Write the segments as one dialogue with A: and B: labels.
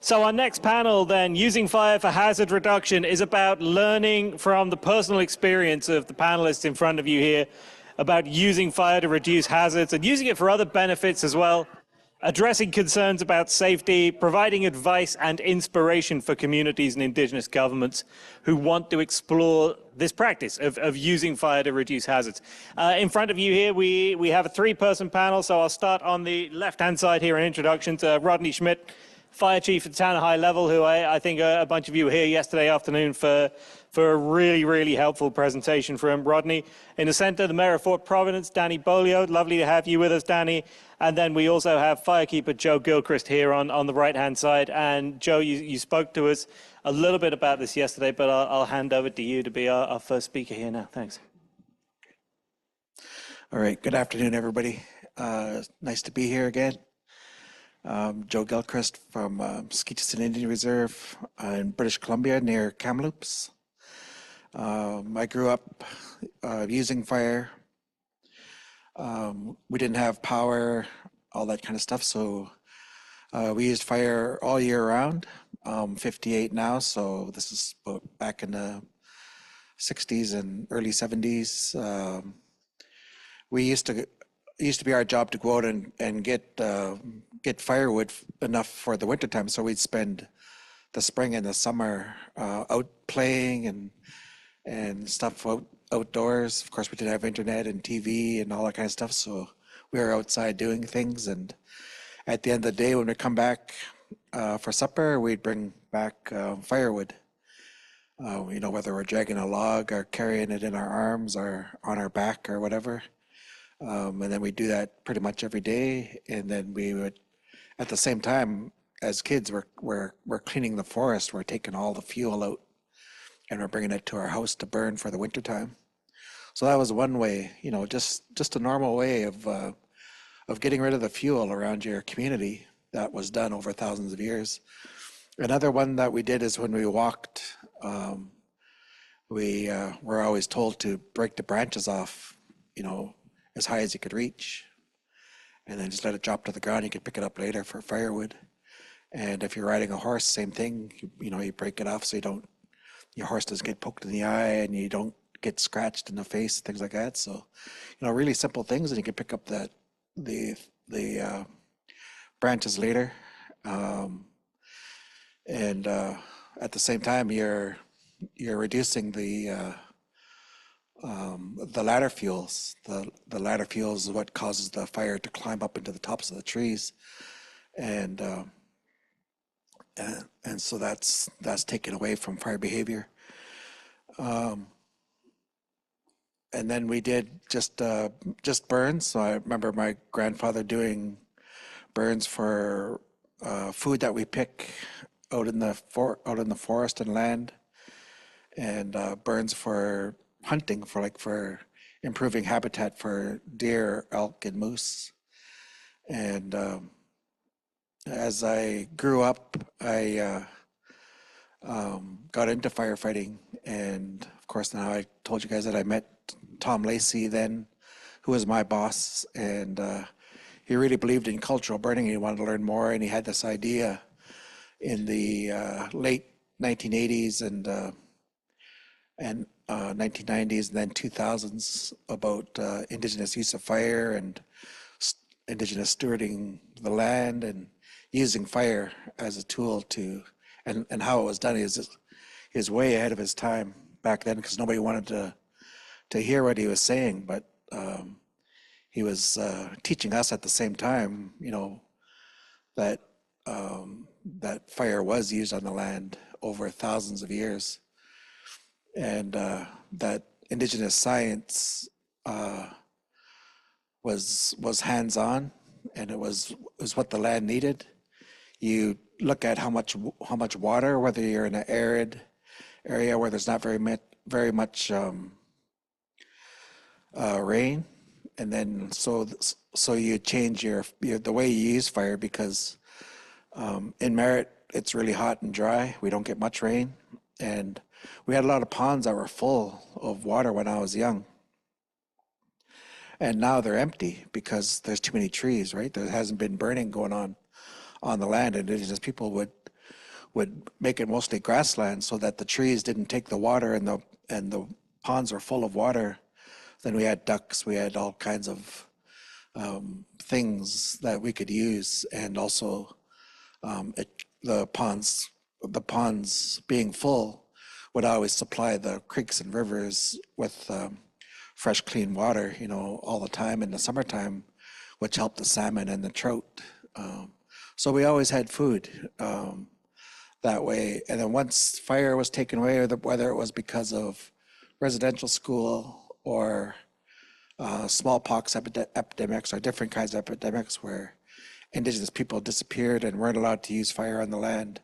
A: So our next panel then, using fire for hazard reduction, is about learning from the personal experience of the panelists in front of you here about using fire to reduce hazards and using it for other benefits as well, addressing concerns about safety, providing advice and inspiration for communities and indigenous governments who want to explore this practice of using fire to reduce hazards. In front of you here, we have a three-person panel, so I'll start on the left-hand side here, an introduction to Rodney Schmidt, Fire Chief at Tanna High Level, who I think a bunch of you were here yesterday afternoon for a really, really helpful presentation from Rodney. In the center, the Mayor of Fort Providence, Danny Bolio. Lovely to have you with us, Danny. And then we also have Firekeeper Joe Gilchrist here on the right-hand side. And Joe, you spoke to us a little bit about this yesterday, but I'll hand over to you to be our first speaker here now. Thanks.
B: All right, good afternoon, everybody. Nice to be here again. Joe Gilchrist from Skeeterson Indian Reserve in British Columbia near Kamloops. I grew up using fire. We didn't have power, all that kind of stuff, so we used fire all year round. 58 now, so this is back in the 60s and early 70s. We used to be our job to go out and get firewood enough for the wintertime, so we'd spend the spring and the summer out playing and stuff outdoors. Of course, we didn't have internet and TV and all that kind of stuff, so we were outside doing things. And at the end of the day, when we come back for supper, we'd bring back firewood. Whether we're dragging a log or carrying it in our arms or on our back or whatever. And then we do that pretty much every day. And then we would, at the same time, as kids, we're cleaning the forest. We're taking all the fuel out, and we're bringing it to our house to burn for the wintertime. So that was one way, just a normal way of getting rid of the fuel around your community that was done over thousands of years. Another one that we did is when we walked, we were always told to break the branches off, as high as you could reach, and then just let it drop to the ground. You could pick it up later for firewood. And if you're riding a horse, same thing. You break it off so your horse doesn't get poked in the eye and you don't get scratched in the face, things like that. So, really simple things, and you can pick up the branches later. And at the same time, you're reducing the ladder fuels. The ladder fuels is what causes the fire to climb up into the tops of the trees, and so that's taken away from fire behavior. And then we did just burns. So I remember my grandfather doing burns for food that we pick out in the forest and land, and burns for hunting, for improving habitat for deer, elk, and moose. And as I grew up, I got into firefighting, and of course now I told you guys that I met Tom Lacey then, who was my boss, and he really believed in cultural burning. He wanted to learn more, and he had this idea in the late 1980s and 1990s and then 2000s about Indigenous use of fire and Indigenous stewarding the land and using fire as a tool and how it was done. Is way ahead of his time back then, because nobody wanted to hear what he was saying, but he was teaching us at the same time, that that fire was used on the land over thousands of years, and that Indigenous science was hands-on, and it was what the land needed. You look at how much water, whether you're in an arid area where there's not very much rain, and then so you change the way you use fire, because in Merritt it's really hot and dry. We don't get much rain, and we had a lot of ponds that were full of water when I was young, and now they're empty because there's too many trees, right? There hasn't been burning going on the land, and Indigenous people would make it mostly grassland so that the trees didn't take the water, and the ponds were full of water. Then we had ducks, we had all kinds of things that we could use, and also the ponds being full would always supply the creeks and rivers with fresh, clean water, all the time in the summertime, which helped the salmon and the trout. So we always had food that way. And then once fire was taken away, or whether it was because of residential school or smallpox epidemics or different kinds of epidemics where indigenous people disappeared and weren't allowed to use fire on the land.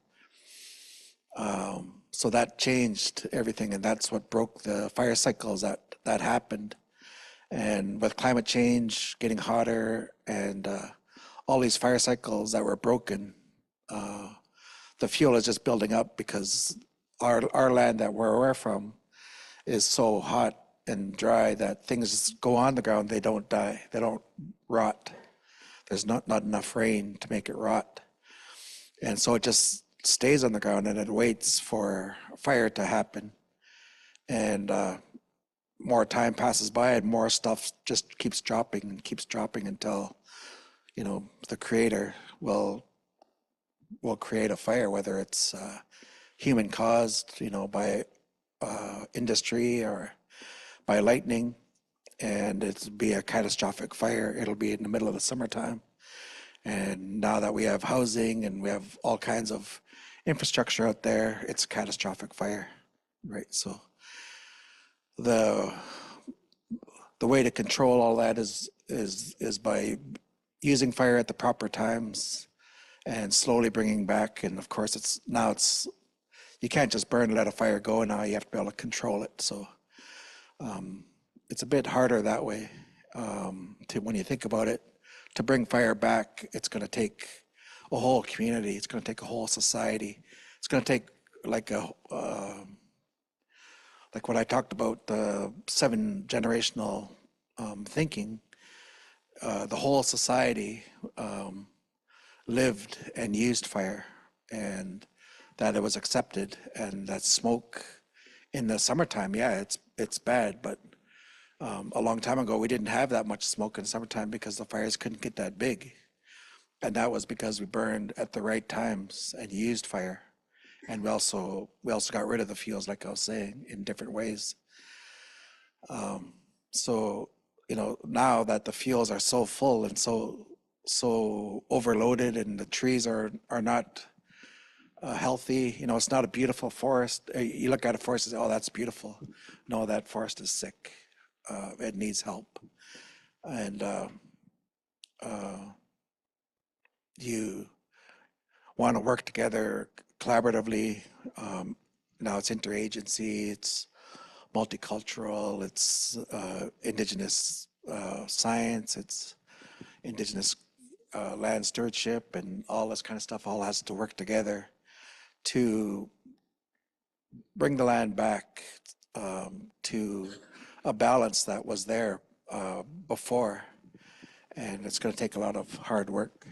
B: So that changed everything, and that's what broke the fire cycles that happened. And with climate change getting hotter and all these fire cycles that were broken, the fuel is just building up because our land that we're from is so hot and dry that things go on the ground, they don't die, they don't rot. There's not enough rain to make it rot. And so it just stays on the ground and it waits for fire to happen. And more time passes by and more stuff just keeps dropping and keeps dropping until, the creator will create a fire, whether it's human caused, by industry or by lightning, and it'll be a catastrophic fire. It'll be in the middle of the summertime. And now that we have housing and we have all kinds of infrastructure out there, it's a catastrophic fire, right? So the way to control all that is by using fire at the proper times and slowly bringing back. And of course, it's you can't just burn and let a fire go now. You have to be able to control it. So it's a bit harder that way. When you think about it, to bring fire back, it's going to take a whole community. It's going to take a whole society. It's going to take like what I talked about, the 7 generational thinking. The whole society lived and used fire, and that it was accepted, and that smoke in the summertime, yeah, it's bad, but a long time ago we didn't have that much smoke in summertime because the fires couldn't get that big, and that was because we burned at the right times and used fire, and we also got rid of the fuels, like I was saying, in different ways. So now that the fuels are so full and so overloaded, and the trees are not healthy. It's not a beautiful forest. You look at a forest and say, "Oh, that's beautiful." No, that forest is sick. It needs help, and you want to work together collaboratively. Now it's interagency. It's multicultural. It's indigenous science. It's indigenous land stewardship, and all this kind of stuff all has to work together to bring the land back to a balance that was there before. And it's going to take a lot of hard work.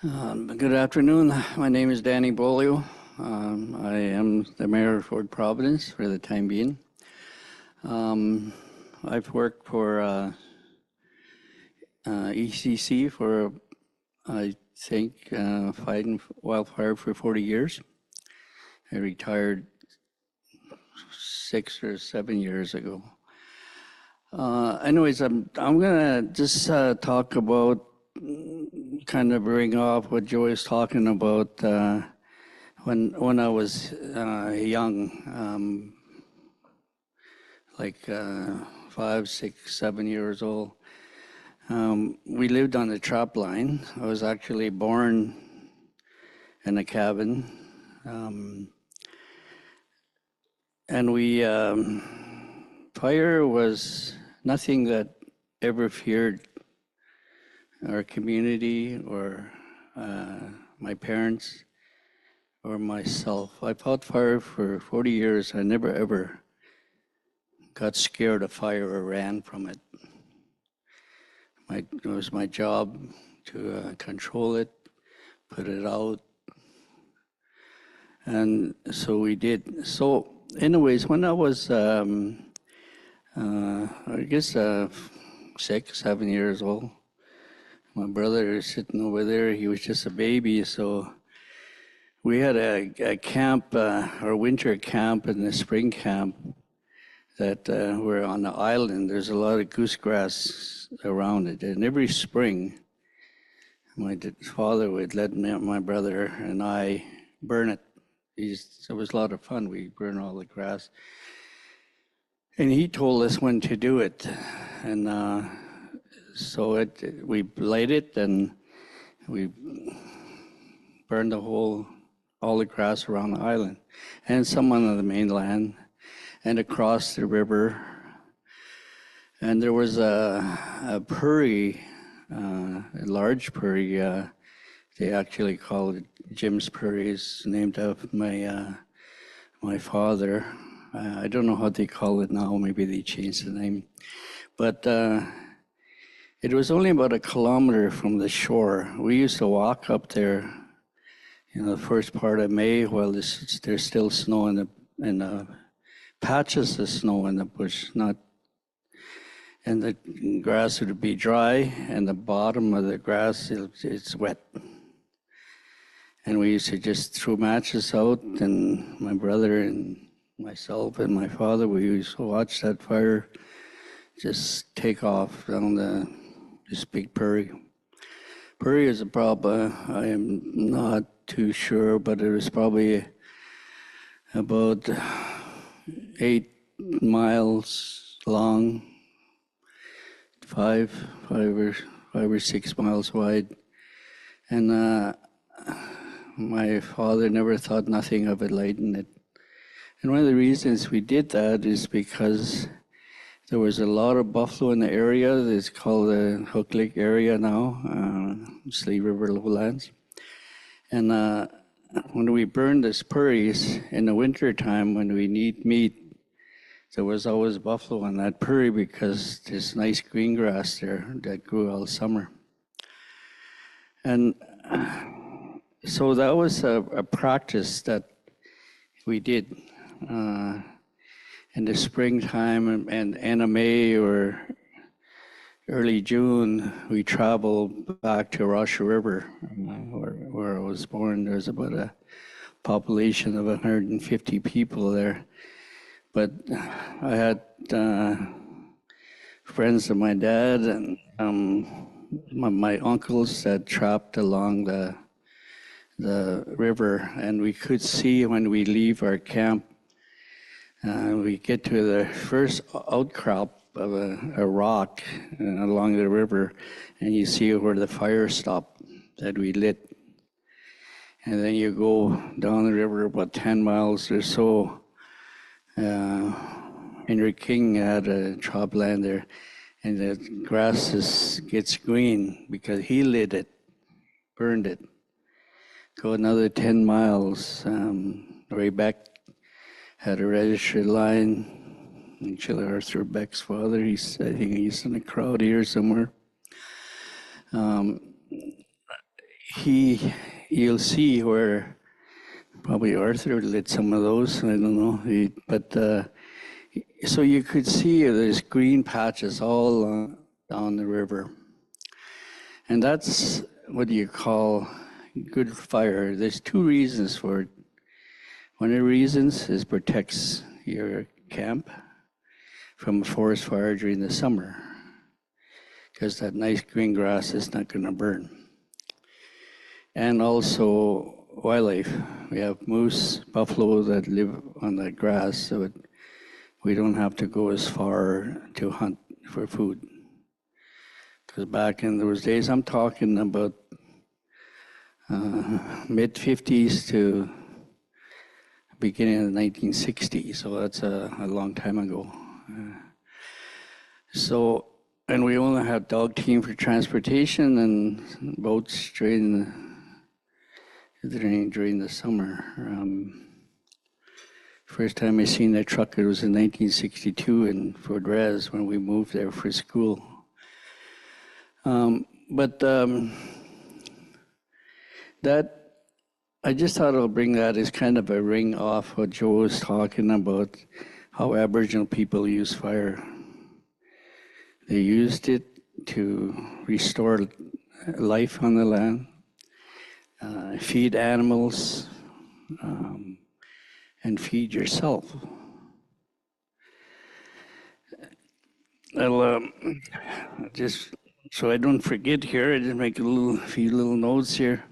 C: Good afternoon. My name is Danny Bolio. I am the mayor of Fort Providence for the time being. I've worked for ECC for, I think, fighting wildfire for 40 years. I retired 6 or 7 years ago. Anyways, I'm gonna just talk about, kind of bring off what Joy is talking about. When I was young, like 5, 6, 7 years old, we lived on the trap line. I was actually born in a cabin, and fire was nothing that ever feared our community or my parents or myself. I fought fire for 40 years. I never ever got scared of fire or ran from it. it was my job to control it, put it out, and so we did. So, anyways, when I was, I guess, 6, 7 years old, my brother is sitting over there. He was just a baby, so we had a camp, or winter camp and a spring camp that were on the island. There's a lot of goosegrass around it, and every spring, my father would let my brother and I burn it. It was a lot of fun. We burn all the grass, and he told us when to do it, and so we light it and we burned all the grass around the island, and some on the mainland, and across the river. And there was a prairie, a large prairie. They actually call it Jim's Prairie. It's named after my father. I don't know how they call it now. Maybe they changed the name. But it was only about 1 kilometer from the shore. We used to walk up there, the first part of May while there's still snow in the patches of snow in the bush, and the grass would be dry, and the bottom of the grass it's wet. And we used to just throw matches out, and my brother and myself and my father, we used to watch that fire just take off down this big prairie. Prairie is a problem. I am not too sure, but it was probably about 8 miles long, 5 or 6 miles wide, and my father never thought nothing of it, lighting it. And one of the reasons we did that is because there was a lot of buffalo in the area. It's called the Hook Lake area now, Slave River Lowlands. And when we burned these prairies in the winter time, when we need meat, there was always buffalo on that prairie because there's nice green grass there that grew all summer. And so that was a practice that we did in the springtime, and end of May or early June, we traveled back to Rush River, where I was born. There's about a population of 150 people there. But I had friends of my dad and my uncles that trapped along the river, and we could see when we leave our camp, we get to the first outcrop of a rock along the river, and you see where the fire stopped that we lit. And then you go down the river about 10 miles or so. Henry King had a chop land there, and the grass gets green because he lit it, burned it. Go another 10 miles. Ray Beck had a registered line. Actually, Arthur Beck's father, I think he's in the crowd here somewhere. You'll see where probably Arthur lit some of those. I don't know. But so you could see there's green patches all down the river. And that's what you call good fire. There's 2 reasons for it. One of the reasons is protects your camp from a forest fire during the summer, because that nice green grass is not going to burn. And also wildlife. We have moose, buffalo that live on the grass, so we don't have to go as far to hunt for food. Because back in those days, I'm talking about mid-50s to beginning of the 1960s, so that's a long time ago. And we only have dog team for transportation and boats during the summer. First time I seen that truck, it was in 1962 in Fort Res when we moved there for school. But that, I just thought I'll bring that as kind of a ring off what Joe was talking about, how Aboriginal people use fire. They used it to restore life on the land, feed animals, and feed yourself. I'll just, so I don't forget here, I just make a few little notes here.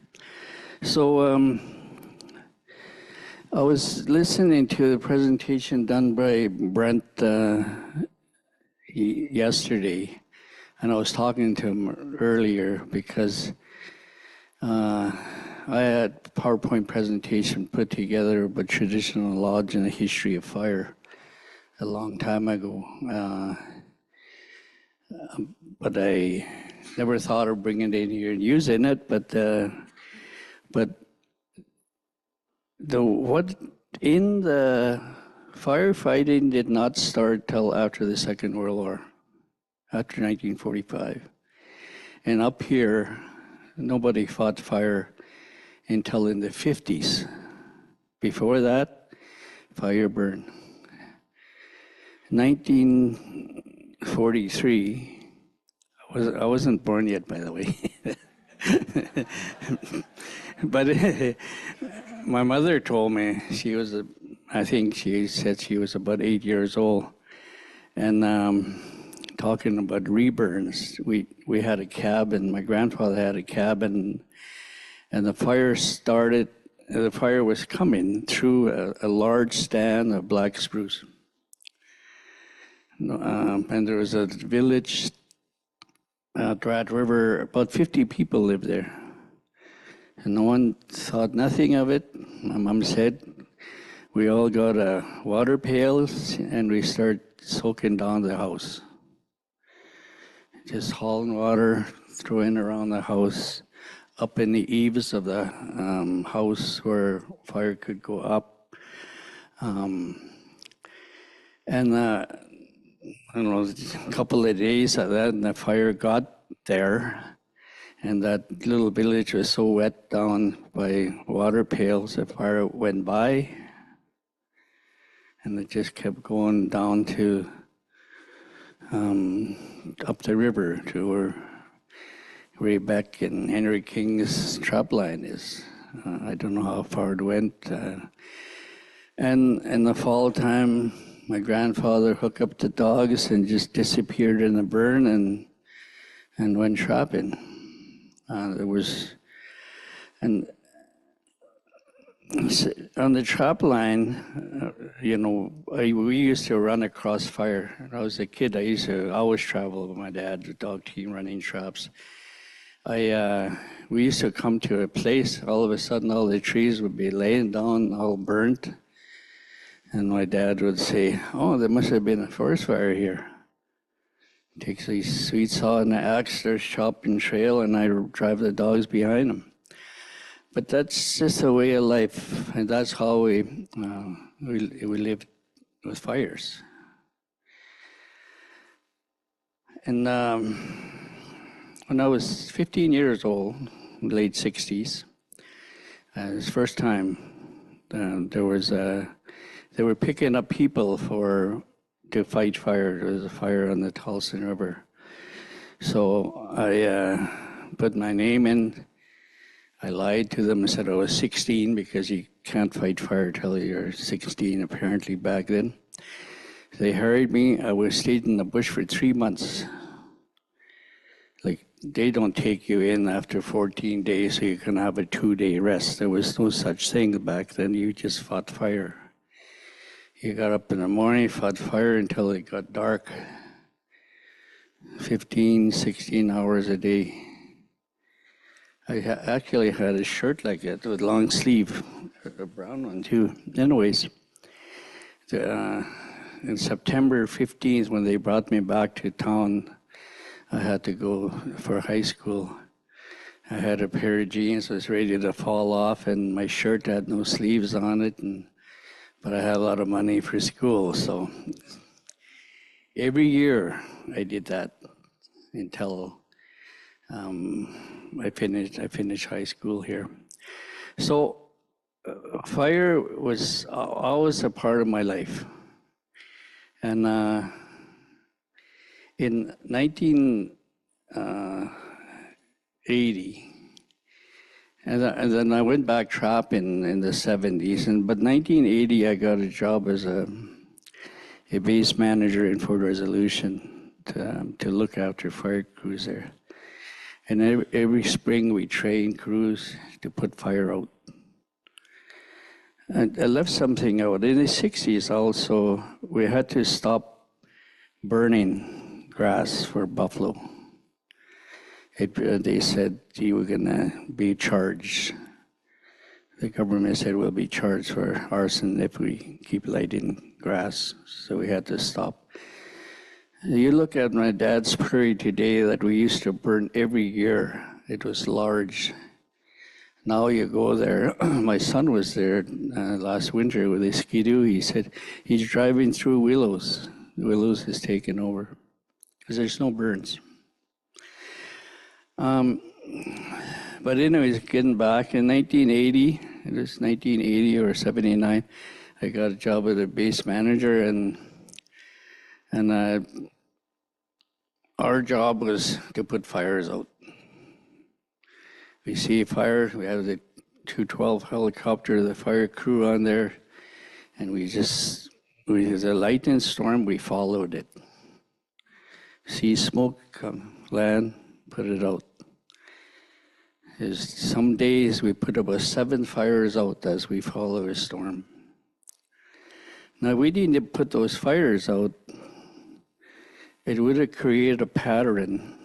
C: So I was listening to the presentation done by Brent yesterday, and I was talking to him earlier because I had a PowerPoint presentation put together about traditional knowledge and the history of fire a long time ago. But I never thought of bringing it in here and using it. But what in the firefighting did not start till after the Second World War, after 1945, and up here nobody fought fire until in the 50s. Before that, fire burned. 1943, I wasn't born yet, by the way. But my mother told me I think she said she was about 8 years old. And talking about reburns, we had a cabin, my grandfather had a cabin, and the fire was coming through a large stand of black spruce. And there was a village, Drat River, about 50 people lived there. And no one thought nothing of it. My mom said, we all got water pails and we started soaking down the house. Just hauling water, throwing around the house, up in the eaves of the house where fire could go up. And I don't know, a couple of days of that, and the fire got there, and that little village was so wet down by water pails, the fire went by, and it just kept going down to up the river to where Raybeck and Henry King's trap line is. I don't know how far it went. And in the fall time, my grandfather hooked up the dogs and just disappeared in the burn and went trapping. And on the trap line, we used to run across fire. When I was a kid, I used to always travel with my dad, the dog team, running traps. We used to come to a place, all of a sudden all the trees would be laying down, all burnt. And my dad would say, oh, there must have been a forest fire here. Takes a sweet saw and an axe, starts chopping trail, and I drive the dogs behind him. But that's just a way of life, and that's how we lived with fires. And when I was 15 years old, late 60s, it was the first time they were picking up people to fight fire. There was a fire on the Tolson River. So I put my name in. I lied to them and said I was 16 because you can't fight fire till you're 16, apparently back then. They hired me. I stayed in the bush for 3 months. Like, they don't take you in after 14 days so you can have a 2-day rest. There was no such thing back then. You just fought fire. You got up in the morning, fought fire until it got dark. 15, 16 hours a day. I actually had a shirt like that with long sleeve, a brown one too. Anyways, in September 15th, when they brought me back to town, I had to go for high school. I had a pair of jeans, was ready to fall off, and my shirt had no sleeves on it, but I had a lot of money for school, so every year I did that until I finished high school here. So fire was always a part of my life. And in 1980, and then I went back trapping in the 70s. But 1980, I got a job as a base manager in Fort Resolution to look after fire crews there. And every spring we train crews to put fire out. And I left something out. In the 60s also, we had to stop burning grass for buffalo. They said you were gonna be charged. The government said we'll be charged for arson if we keep lighting grass, so we had to stop. You look at my dad's prairie today that we used to burn every year. It was large. Now you go there, my son was there last winter with his skidoo. He said he's driving through Willows. Willows is taken over because there's no burns. But anyways, getting back, in 1980, it was 1980 or 79, I got a job as a base manager, and our job was to put fires out. We see a fire, we have the 212 helicopter, the fire crew on there, and there's a lightning storm, we followed it. See smoke come, land, put it out. Some days we put about 7 fires out as we follow a storm. Now, we didn't put those fires out. It would have created a pattern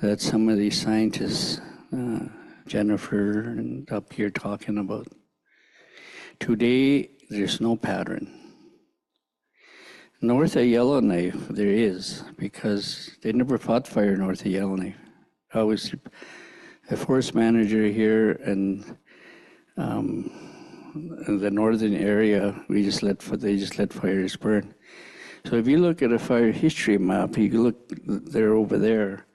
C: that some of these scientists, Jennifer and up here talking about. Today, there's no pattern. North of Yellowknife, there is, because they never fought fire north of Yellowknife. I was a forest manager here, and in the northern area, they just let fires burn. So if you look at a fire history map, you look there over there,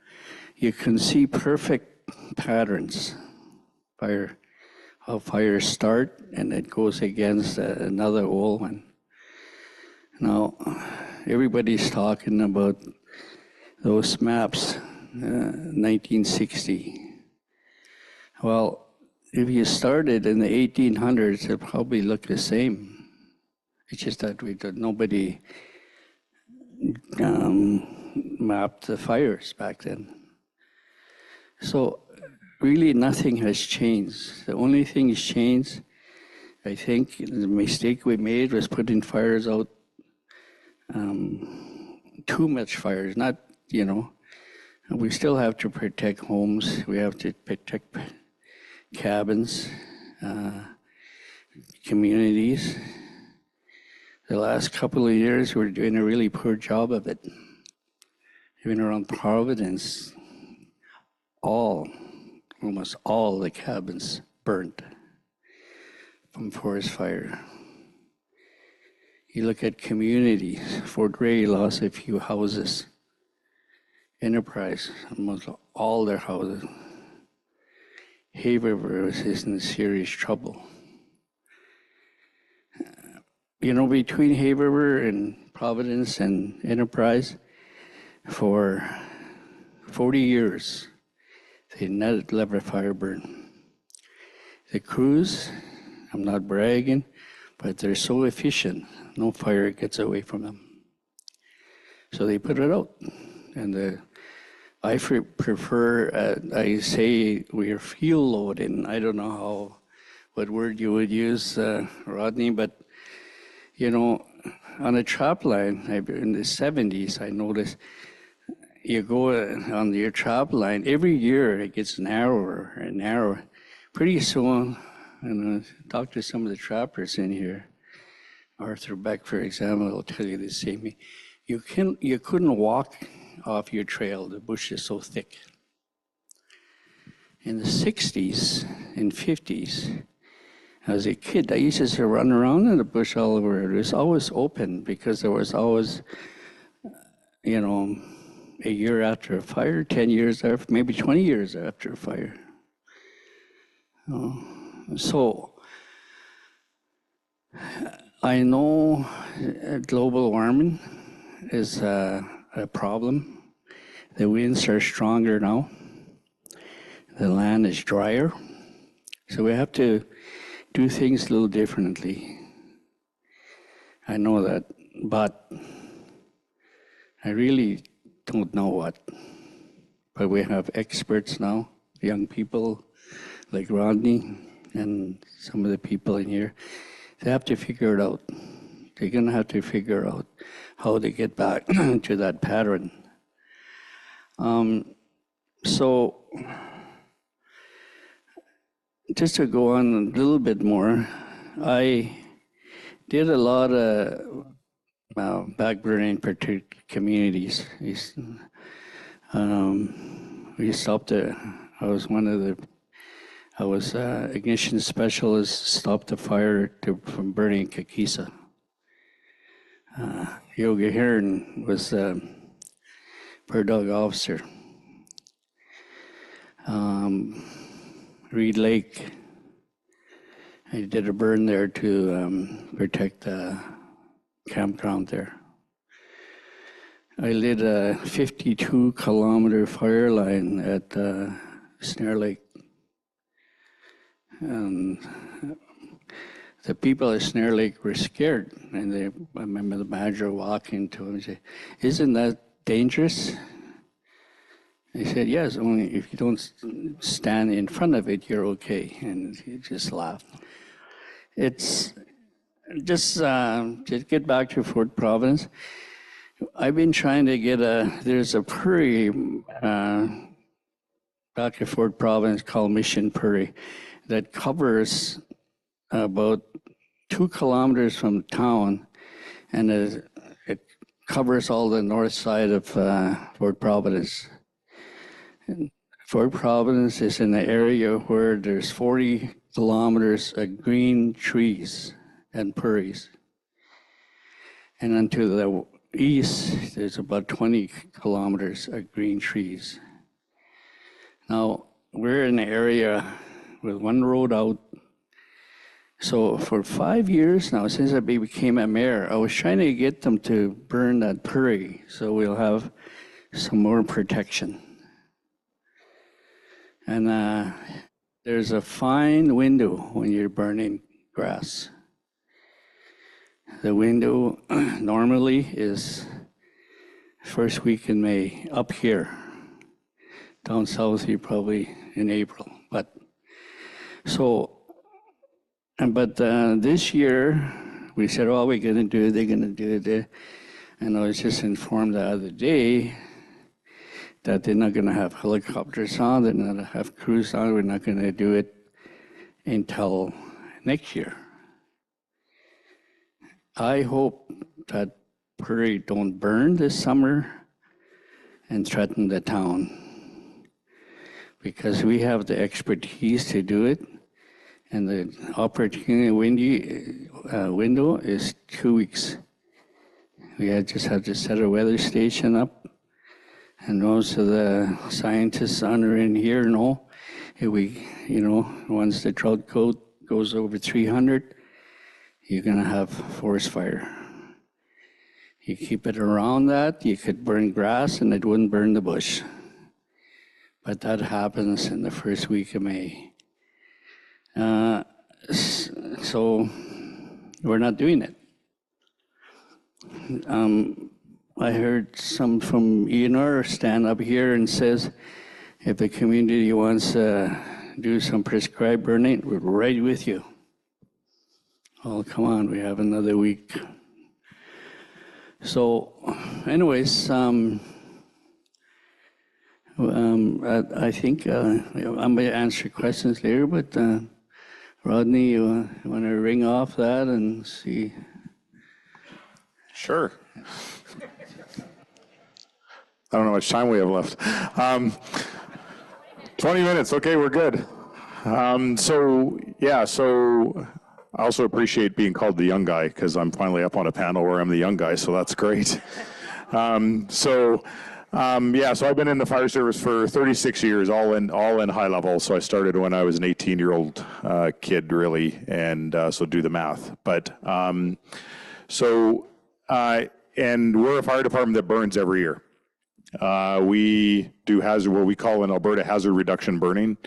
C: you can see perfect patterns. How fires start, and it goes against another old one. Now, everybody's talking about those maps, 1960. Well, if you started in the 1800s, it'd probably look the same. It's just that nobody mapped the fires back then. So really nothing has changed. The only thing that's changed, I think, the mistake we made was putting fires out, too much fires, not, we still have to protect homes. We have to protect cabins, communities. The last couple of years, we're doing a really poor job of it. Even around Providence, almost all the cabins burnt from forest fire. You look at communities, Fort Ray lost a few houses. Enterprise, almost all their houses. Hay River is in serious trouble. Between Hay River and Providence and Enterprise, for 40 years, they never let a fire burn. The crews, I'm not bragging, but they're so efficient, no fire gets away from them. So they put it out. And I prefer, I say we're fuel loading. I don't know what word you would use, Rodney, but on a trap line, in the 70s, I noticed you go on your trap line, every year it gets narrower and narrower. Pretty soon, and talk to some of the trappers in here, Arthur Beck, for example, will tell you the same. You couldn't walk off your trail, the bush is so thick. In the 60s and 50s, as a kid, I used to run around in the bush all over. It was always open because there was always, a year after a fire, 10 years after, maybe 20 years after a fire. So I know global warming is a problem. The winds are stronger now. The land is drier. So we have to do things a little differently. I know that, but I really don't know what. But we have experts now, young people like Rodney and some of the people in here. They have to figure it out. They're going to have to figure out how to get back to that pattern. So just to go on a little bit more, I did a lot of backburning particular communities. We stopped I was ignition specialist, stopped the fire from burning Kakisa. Yogi Hearn was bird dog officer. Reed Lake, I did a burn there to protect the campground there. I lit a 52-kilometer fire line at Snare Lake. And the people at Snare Lake were scared, and I remember the manager walking to him and say, "Isn't that dangerous?" He said, "Yes, only if you don't stand in front of it, you're okay." And he just laughed. It's just to get back to Fort Providence. I've been trying to get there's a prairie back at Fort Providence called Mission Prairie that covers about 2 kilometers from town, and it covers all the north side of Fort Providence. And Fort Providence is in the area where there's 40 kilometers of green trees and prairies. And then to the east, there's about 20 kilometers of green trees. Now, we're in an area with one road out. So for 5 years now, since I became a mayor, I was trying to get them to burn that prairie so we'll have some more protection. And there's a fine window when you're burning grass. The window normally is first week in May, up here. Down south, you're probably in April. But this year, we said, "Oh, we're going to do it, they're going to do it." And I was just informed the other day that they're not going to have helicopters on, they're not going to have crews on, we're not going to do it until next year. I hope that prairie don't burn this summer and threaten the town, because we have the expertise to do it, and the opportunity window is 2 weeks. We just have to set a weather station up, and most of the scientists under in here know if once the drought code goes over 300, you're going to have forest fire. You keep it around that, you could burn grass and it wouldn't burn the bush. But that happens in the first week of May. So we're not doing it. I heard some from ENR stand up here and says, if the community wants to do some prescribed burning, we're right with you. Oh, come on, we have another week. So anyways, I think I'm going to answer questions later, but Rodney, you want to ring off that and see?
D: Sure. I don't know how much time we have left. 20 minutes, okay, we're good. So I also appreciate being called the young guy, because I'm finally up on a panel where I'm the young guy, so that's great. Yeah, so I've been in the fire service for 36 years, all in high level. So I started when I was an 18-year-old kid, really, and so do the math. But and we're a fire department that burns every year. We do what we call in Alberta hazard reduction burning,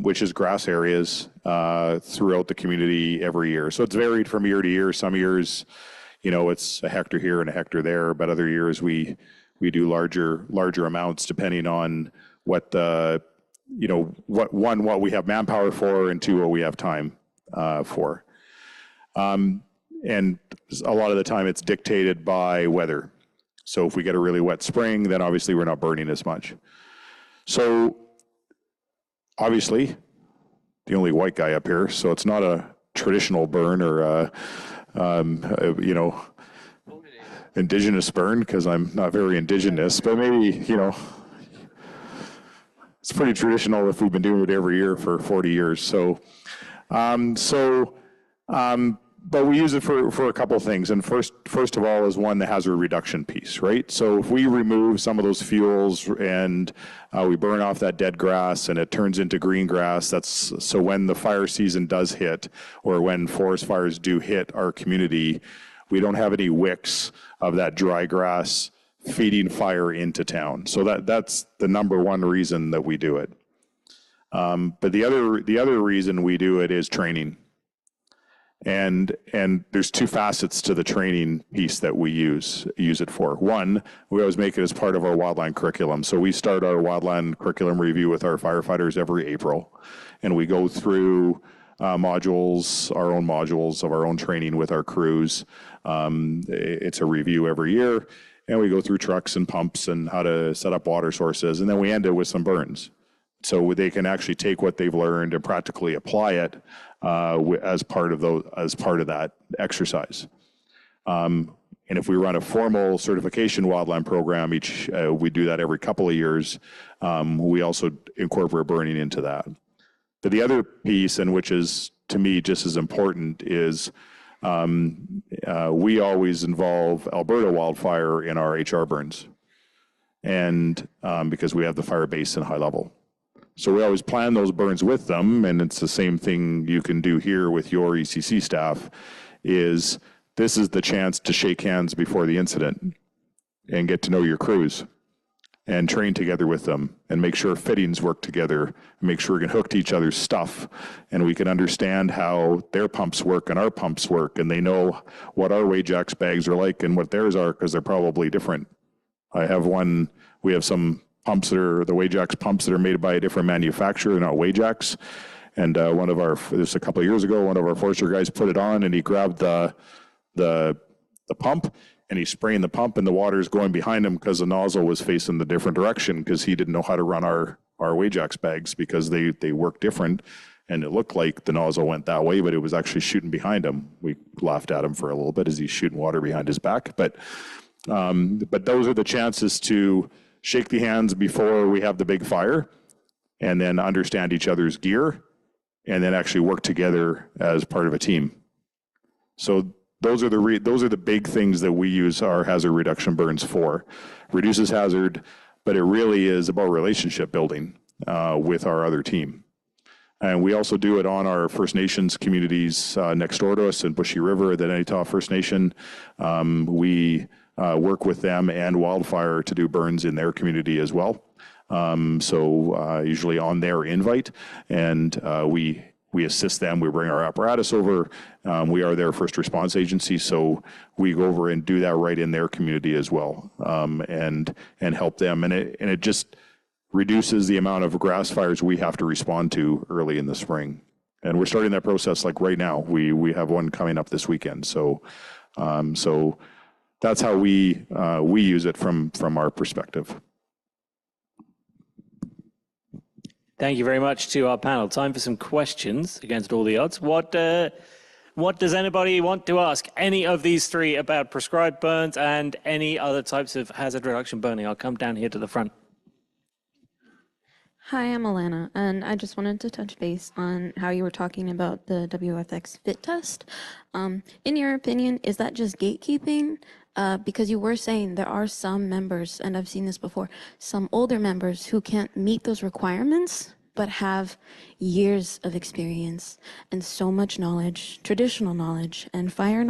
D: which is grass areas throughout the community every year. So it's varied from year to year. Some years, it's a hectare here and a hectare there, but other years we do larger amounts depending on what what we have manpower for, and two, what we have time for. And a lot of the time it's dictated by weather. So if we get a really wet spring, then obviously we're not burning as much. So obviously, the only white guy up here, so it's not a traditional burn or indigenous burn, because I'm not very indigenous, but maybe, it's pretty traditional if we've been doing it every year for 40 years. So, but we use it for a couple of things. And first of all is the hazard reduction piece, right? So if we remove some of those fuels and we burn off that dead grass and it turns into green grass, so when the fire season does hit, or when forest fires do hit our community, we don't have any wicks of that dry grass feeding fire into town. So that's the number one reason that we do it. But the other reason we do it is training. And there's two facets to the training piece that we use it for. One, we always make it as part of our wildland curriculum. So we start our wildland curriculum review with our firefighters every April, and we go through our own modules of our own training with our crews. It's a review every year, and we go through trucks and pumps and how to set up water sources, and then we end it with some burns. So they can actually take what they've learned and practically apply it as part of that exercise. And if we run a formal certification wildland program, we do that every couple of years. We also incorporate burning into that. But the other piece, and which is to me just as important, is we always involve Alberta Wildfire in our HR burns, and because we have the fire base in high level. So we always plan those burns with them, and it's the same thing you can do here with your ECC staff. This is the chance to shake hands before the incident and get to know your crews and train together with them and make sure fittings work together, and make sure we can hook to each other's stuff, and we can understand how their pumps work and our pumps work, and they know what our Wajax bags are like and what theirs are, because they're probably different. We have some pumps that are the Wajax pumps that are made by a different manufacturer, not Wajax. And this a couple of years ago, one of our forester guys put it on, and he grabbed the pump, and he's spraying the pump, and the water is going behind him because the nozzle was facing the different direction, because he didn't know how to run our Wajax bags, because they work different, and it looked like the nozzle went that way, but it was actually shooting behind him. We laughed at him for a little bit as he's shooting water behind his back, but those are the chances to shake the hands before we have the big fire, and then understand each other's gear, and then actually work together as part of a team. So those are the big things that we use our hazard reduction burns for. Reduces hazard, but it really is about relationship building with our other team. And we also do it on our First Nations communities next door to us in Bushy River, the Nenita First Nation. We work with them and Wildfire to do burns in their community as well. Usually on their invite, and we assist them. We bring our apparatus over. We are their first response agency, so we go over and do that right in their community as well, and help them. And it just reduces the amount of grass fires we have to respond to early in the spring. And we're starting that process like right now. We have one coming up this weekend. So that's how we use it from our perspective.
A: Thank you very much to our panel. Time for some questions against all the odds. What does anybody want to ask any of these three about prescribed burns and any other types of hazard reduction burning? I'll come down here to the front.
E: Hi, I'm Alana, and I just wanted to touch base on how you were talking about the WFX fit test. In your opinion, is that just gatekeeping? because you were saying there are some members, and I've seen this before, some older members who can't meet those requirements, but have years of experience and so much knowledge, traditional knowledge and fire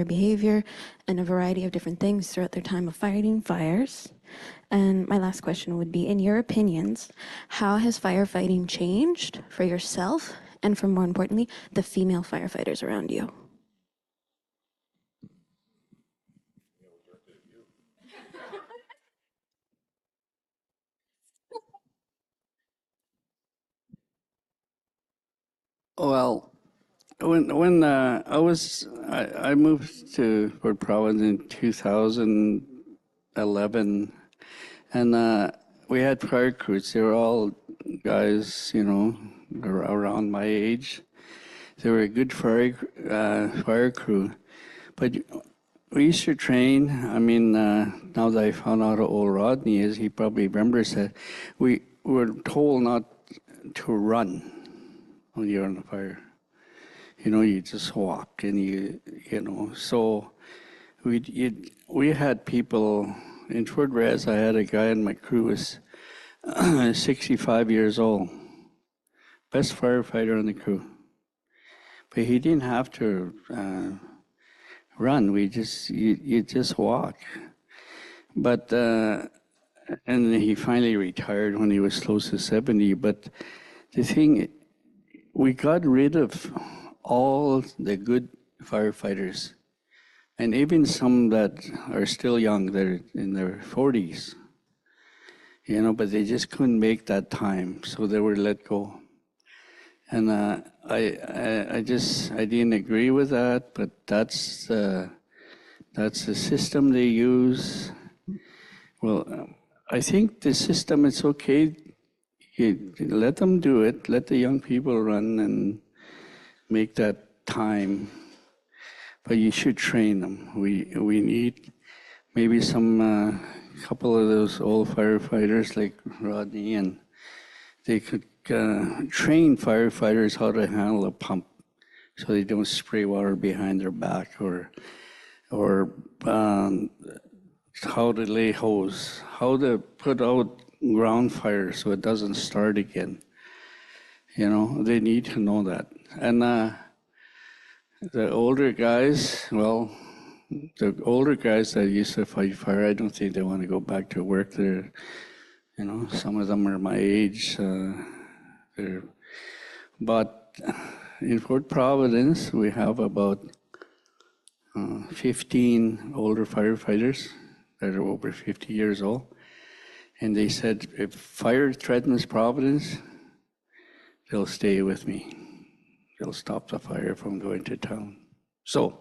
E: behavior, and a variety of different things throughout their time of fighting fires. And my last question would be, in your opinions, how has firefighting changed for yourself and, for more importantly, the female firefighters around you?
C: Well, when I moved to Port Providence in 2011, and we had fire crews. They were all guys, around my age. They were a good fire crew, but we used to train. I mean, now that I found out how old Rodney is, he probably remembers that we were told not to run when you're on the fire. You just walk, and so we had people in Fort Res. I had a guy in my crew who was 65 years old, best firefighter on the crew, but he didn't have to run. You just walk. But and he finally retired when he was close to 70. But the thing, we got rid of all the good firefighters, and even some that are still young, they're in their 40s, but they just couldn't make that time, so they were let go. And I didn't agree with that, but that's the system they use. Well, I think the system is okay. You let them do it. Let the young people run and make that time, but you should train them. We need maybe some couple of those old firefighters like Rodney, and they could train firefighters how to handle a pump, so they don't spray water behind their back, or how to lay hose, how to put out ground fire so it doesn't start again. They need to know that. And the older guys, the older guys that used to fight fire, I don't think they want to go back to work. They're, some of them are my age. But in Fort Providence, we have about 15 older firefighters that are over 50 years old. And they said, if fire threatens Providence, they'll stay with me. They'll stop the fire from going to town. So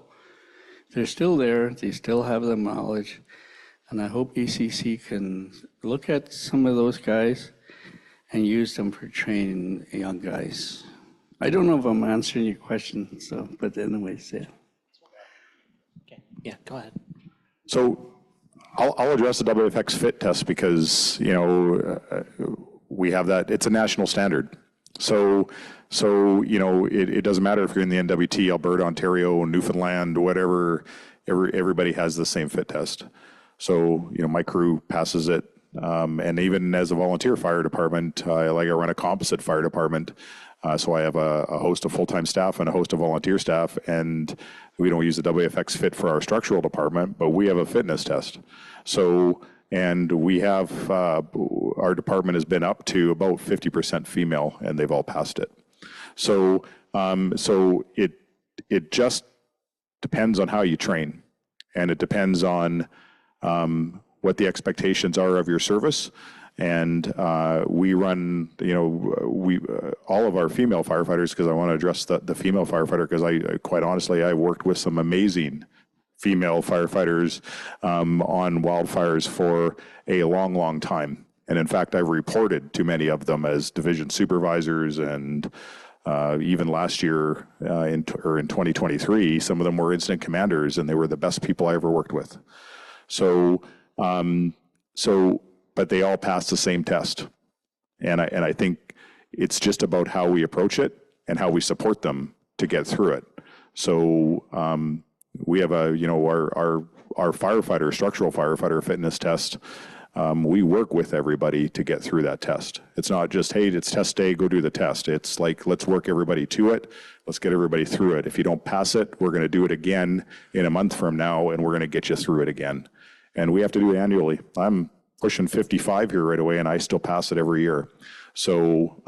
C: they're still there. They still have the knowledge. And I hope ECC can look at some of those guys and use them for training young guys. I don't know if I'm answering your question, but anyways, yeah.
A: Okay. Yeah, go ahead.
D: So I'll address the WFX fit test because, we have that. It's a national standard. So it doesn't matter if you're in the NWT, Alberta, Ontario, Newfoundland, whatever, everybody has the same fit test. So, my crew passes it. And even as a volunteer fire department, I run a composite fire department. So I have a host of full-time staff and a host of volunteer staff, and we don't use the WFX fit for our structural department, but we have a fitness test. So, and we have, our department has been up to about 50% female, and they've all passed it. So, it just depends on how you train, and it depends on what the expectations are of your service. And we run, all of our female firefighters, because I want to address the female firefighter, because I quite honestly, I worked with some amazing female firefighters on wildfires for a long, long time. And in fact, I've reported to many of them as division supervisors, and even last year in 2023, some of them were incident commanders, and they were the best people I ever worked with. So, but they all passed the same test. And I think it's just about how we approach it and how we support them to get through it. So we have our our firefighter, structural firefighter fitness test, we work with everybody to get through that test. It's not just, hey, it's test day, go do the test. It's like, let's work everybody to it. Let's get everybody through it. If you don't pass it, we're going to do it again in a month from now, and we're going to get you through it again. And we have to do it annually. I'm pushing 55 here right away, and I still pass it every year. So,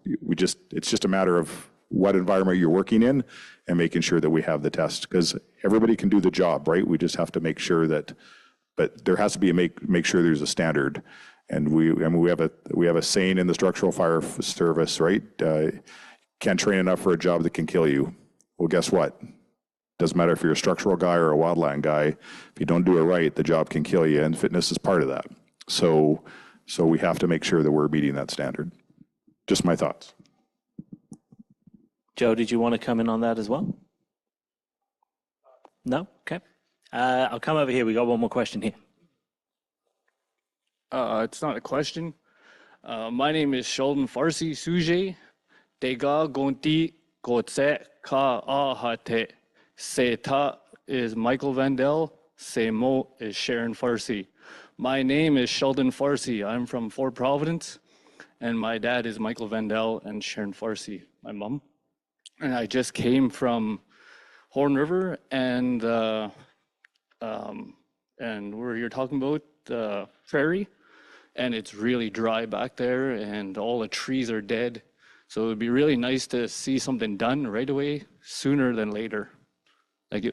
D: it's just a matter of what environment you're working in and making sure that we have the test, because everybody can do the job, right? We just have to make sure that, but there has to be make sure there's a standard. And we have a saying in the structural fire service, right? Can't train enough for a job that can kill you. Well, guess what? Doesn't matter if you're a structural guy or a wildland guy. If you don't do it right, the job can kill you, and fitness is part of that. So we have to make sure that we're meeting that standard. Just my thoughts.
A: Joe, did you want to come in on that as well? No? Okay. I'll come over here. We got one more question here.
F: It's not a question. My name is Sheldon Farsi Suje. Dega Gonti Gotse Ka Ahate. Seta is Michael Vandell. Semo is Sharon Farsi. My name is Sheldon Farsi. I'm from Fort Providence, and my dad is Michael Vandell and Sharon Farsi, my mom. And I just came from Horn River, and we're here talking about the prairie, and it's really dry back there, and all the trees are dead. So it would be really nice to see something done right away, sooner than later. Thank you.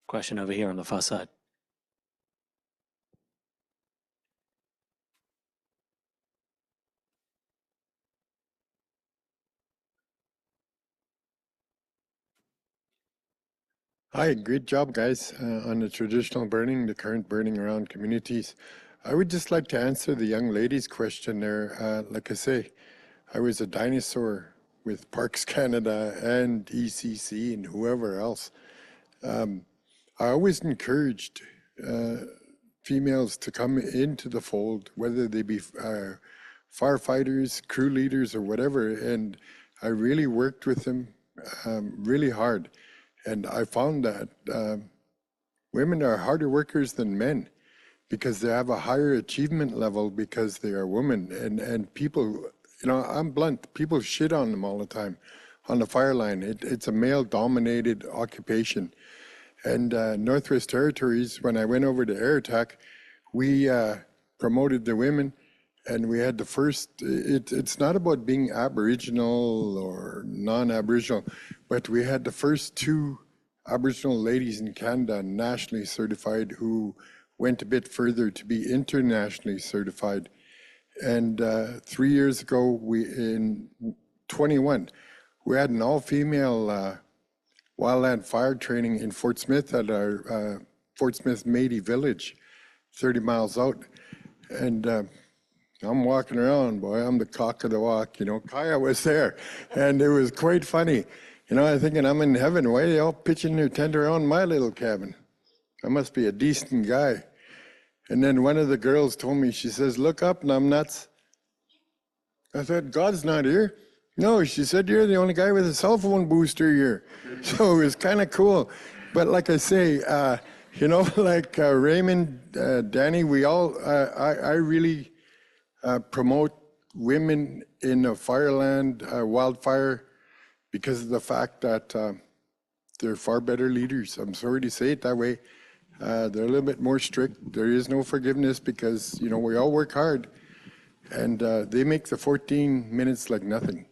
A: Question over here on the far side.
G: Hi, great job, guys, on the traditional burning, the current burning around communities. I would just like to answer the young lady's question there. Like I say, I was a dinosaur with Parks Canada and ECC and whoever else. I always encouraged females to come into the fold, whether they be firefighters, crew leaders, or whatever, and I really worked with them really hard. And I found that women are harder workers than men because they have a higher achievement level because they are women. And people, you know, I'm blunt, people shit on them all the time on the fire line. It's a male-dominated occupation. And Northwest Territories, when I went over to Air Attack, we promoted the women, and we had the first, it's not about being Aboriginal or non-Aboriginal, but we had the first 2 Aboriginal ladies in Canada nationally certified who went a bit further to be internationally certified. And 3 years ago, in 21, we had an all-female wildland fire training in Fort Smith at our Fort Smith Métis Village, 30 miles out. And I'm walking around, boy, I'm the cock of the walk, you know. Kaya was there, and it was quite funny. You know, I'm thinking, I'm in heaven. Why are they all pitching their tent around my little cabin? I must be a decent guy. And then one of the girls told me, she says, look up, numbnuts. I said, God's not here. No, she said, you're the only guy with a cell phone booster here. So it was kind of cool. But like I say, you know, like Raymond, Danny, we all, I really promote women in a fireland, wildfire, because of the fact that they're far better leaders. I'm sorry to say it that way. They're a little bit more strict. There is no forgiveness because, you know, we all work hard. And they make the 14 minutes like nothing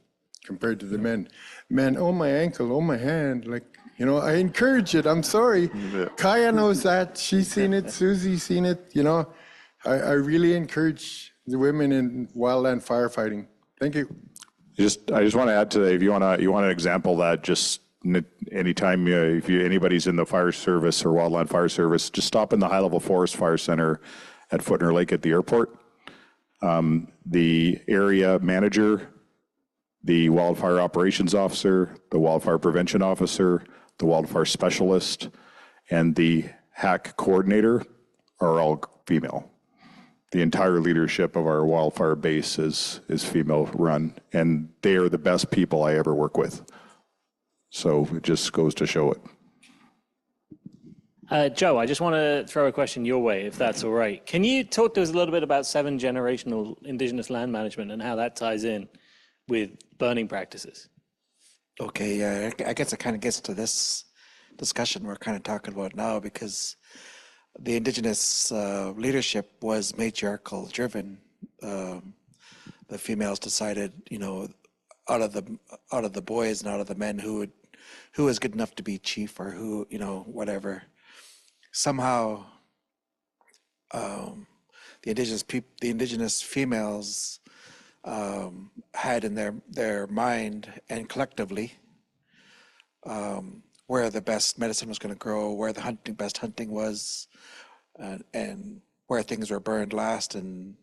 G: compared to the men. Man, oh, my ankle, oh, my hand. Like, you know, I encourage it. I'm sorry. Kaya knows that. She's seen it. Susie's seen it. You know, I really encourage the women in wildland firefighting. Thank you.
D: I just want to add to that, if you want an example that just anytime if anybody's in the fire service or wildland fire service, just stop in the High Level Forest Fire Center at Footner Lake at the airport. The area manager, the wildfire operations officer, the wildfire prevention officer, the wildfire specialist, and the HAC coordinator are all female. the entire leadership of our wildfire base is female run, and they are the best people I ever work with. So it just goes to show it.
A: Joe, I just want to throw a question your way, if that's all right. Can you talk to us a little bit about 7-generational Indigenous land management and how that ties in with burning practices?
B: Okay, yeah, I guess it kind of gets to this discussion we're kind of talking about now, because the Indigenous leadership was matriarchal driven. The females decided, out of the boys and out of the men who was good enough to be chief, or who, whatever. Somehow, the indigenous females had in their mind and collectively where the best medicine was going to grow, where the best hunting was, and where things were burned last, and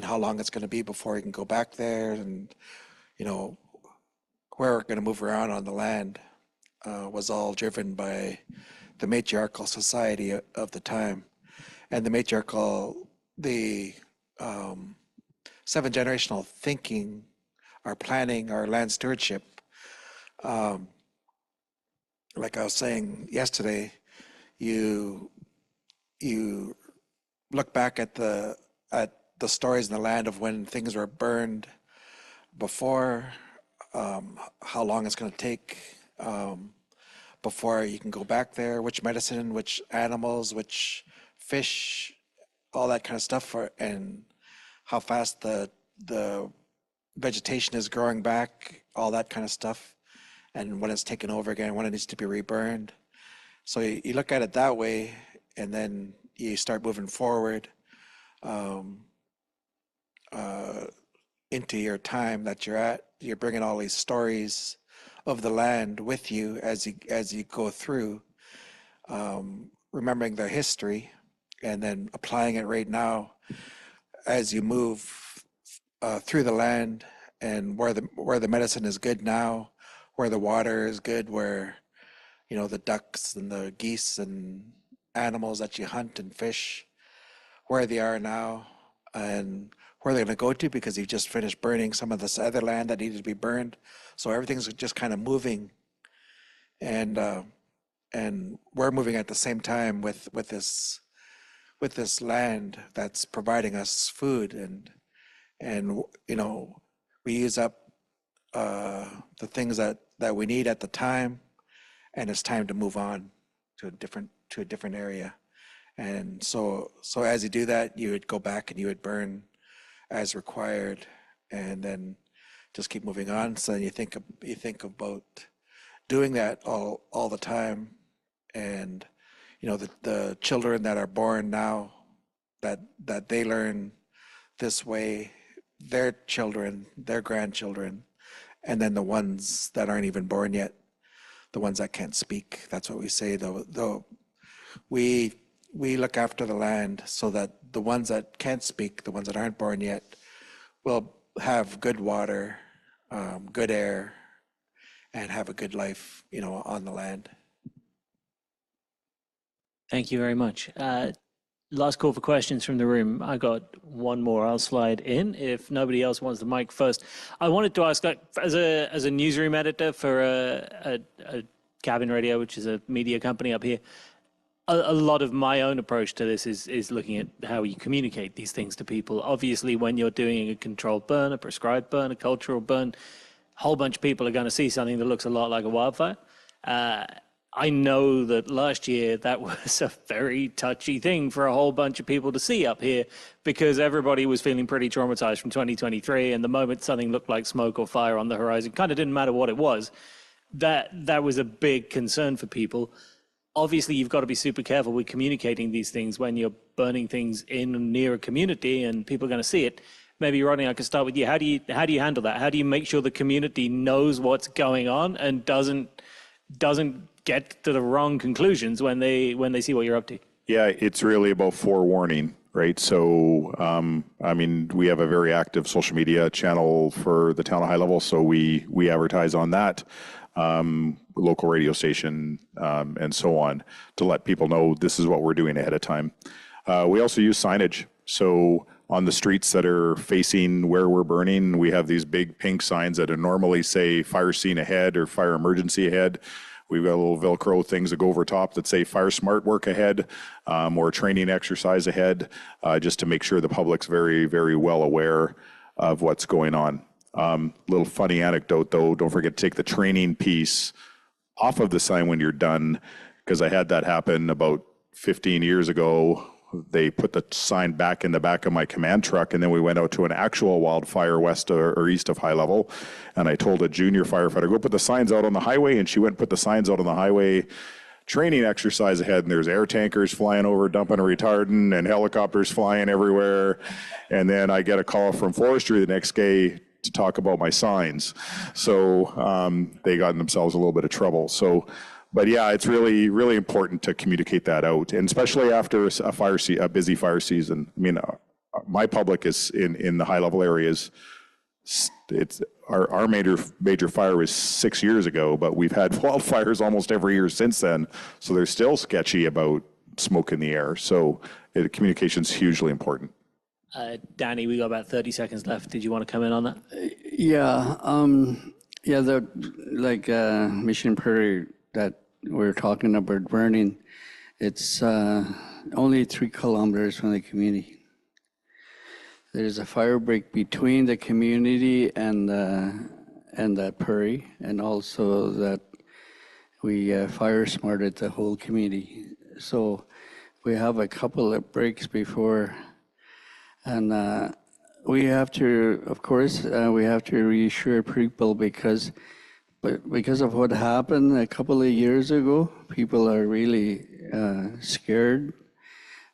B: how long it's going to be before you can go back there, and where we're going to move around on the land was all driven by the matriarchal society of the time. And the 7-generational thinking, our planning, our land stewardship, like I was saying yesterday, you look back at the stories in the land of when things were burned before, how long it's going to take before you can go back there, which medicine, which animals, which fish, all that kind of stuff, and how fast the vegetation is growing back, all that kind of stuff, and when it's taken over again, when it needs to be reburned. So you look at it that way, and then you start moving forward into your time that you're at. You're bringing all these stories of the land with you as you go through, remembering their history, and then applying it right now as you move through the land, and where the medicine is good now, where the water is good, where the ducks and the geese and animals that you hunt and fish, where they are now, and where they're going to go to, because you've just finished burning some of this other land that needed to be burned. So everything's just kind of moving, and we're moving at the same time with this land that's providing us food, and we use up the things that we need at the time, and it's time to move on to a different area. And so as you do that, you would go back and you would burn as required, and then just keep moving on. So you think about doing that all the time, and the children that are born now, that they learn this way, their children, their grandchildren, and then the ones that aren't even born yet, the ones that can't speak. That's what we say, though we look after the land so that the ones that can't speak, the ones that aren't born yet, will have good water, good air, and have a good life, on the land.
A: Thank you very much. Last call for questions from the room. I got one more. I'll slide in if nobody else wants the mic first. I wanted to ask, as a newsroom editor for a Cabin Radio, which is a media company up here, a lot of my own approach to this is looking at how you communicate these things to people. Obviously, when you're doing a controlled burn, a prescribed burn, a cultural burn, a whole bunch of people are going to see something that looks a lot like a wildfire. I know that last year that was a very touchy thing for a whole bunch of people to see up here, because everybody was feeling pretty traumatized from 2023, and the moment something looked like smoke or fire on the horizon, kind of didn't matter what it was, that was a big concern for people. Obviously, you've got to be super careful with communicating these things when you're burning things in and near a community and people are going to see it. Maybe, Rodney, I could start with you. How do you handle that? How do you make sure the community knows what's going on and doesn't get to the wrong conclusions when they see what you're up to?
D: Yeah, it's really about forewarning, right? So, we have a very active social media channel for the town of High Level, so we advertise on that, local radio station, and so on, to let people know this is what we're doing ahead of time. We also use signage. So on the streets that are facing where we're burning, we have these big pink signs that normally say fire scene ahead or fire emergency ahead. We've got little Velcro things that go over top that say fire smart work ahead, or training exercise ahead, just to make sure the public's very, very well aware of what's going on. Little funny anecdote though, don't forget to take the training piece off of the sign when you're done, because I had that happen about 15 years ago. They put the sign back in the back of my command truck, and then we went out to an actual wildfire west or east of high level. And I told a junior firefighter, go put the signs out on the highway. And she went and put the signs out on the highway, training exercise ahead. And there's air tankers flying over, dumping a retardant, and helicopters flying everywhere. And then I get a call from forestry the next day to talk about my signs. So they got in themselves a little bit of trouble. So, but yeah, it's really, really important to communicate that out, and especially after a busy fire season. I mean, my public is in the high level areas. It's our major fire was 6 years ago, but we've had wildfires almost every year since then. So they're still sketchy about smoke in the air. So communication's hugely important.
A: Danny, we got about 30 seconds left. Did you want to come in on that?
C: Yeah, Mission Prairie that we're talking about burning, it's only 3 kilometers from the community. There's a fire break between the community and that prairie, and also that we fire smarted the whole community. So we have a couple of breaks before, and we have to, of course, we have to reassure people because of what happened a couple of years ago. People are really scared.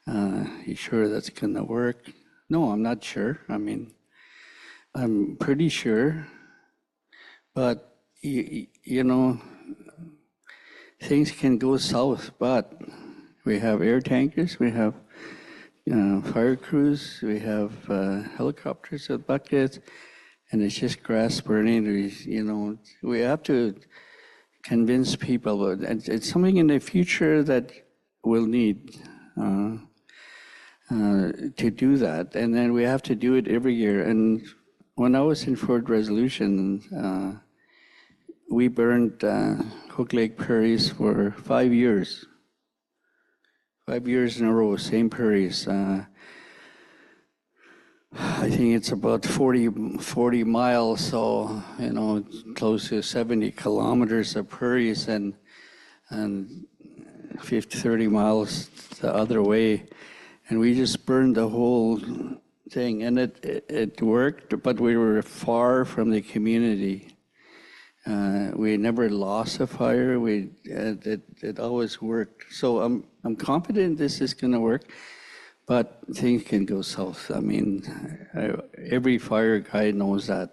C: You sure that's gonna work? No, I'm not sure. I mean, I'm pretty sure, but you know, things can go south. But we have air tankers, we have fire crews, we have helicopters with buckets, and it's just grass burning. We have to convince people, and it's something in the future that we'll need to do that. And then we have to do it every year. And when I was in Fort Resolution, we burned Hook Lake prairies for 5 years. 5 years in a row, same prairies. I think it's about 40 miles, so, close to 70 kilometers of prairies and 30 miles the other way. And we just burned the whole thing, and it worked, but we were far from the community. We never lost a fire. It always worked. So I'm confident this is going to work. But things can go south. I mean, every fire guy knows that,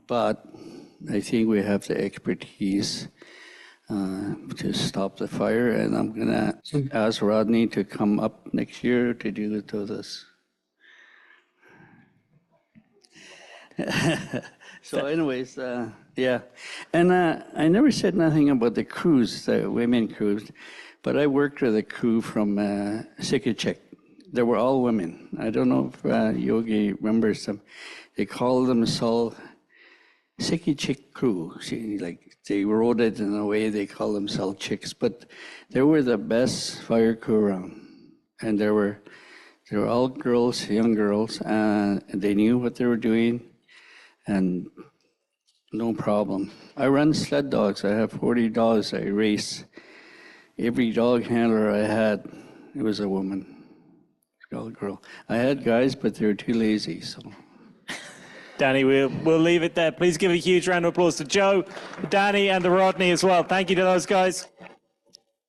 C: But I think we have the expertise to stop the fire, and I'm gonna ask Rodney to come up next year to do it with us. So, anyways, yeah, and I never said nothing about the crews, the women crews. But I worked with a crew from Sikichik. They were all women. I don't know if Yogi remembers them. They called themselves Sikichik crew. They wrote it in a way they call themselves chicks, but they were the best fire crew around. And they were all girls, young girls, and they knew what they were doing, and no problem. I run sled dogs. I have 40 dogs. I race. Every dog handler I had, it was a woman, all girl. I had guys, but they were too lazy, so.
A: Danny, we'll leave it there. Please give a huge round of applause to Joe, Danny, and to Rodney as well. Thank you to those guys.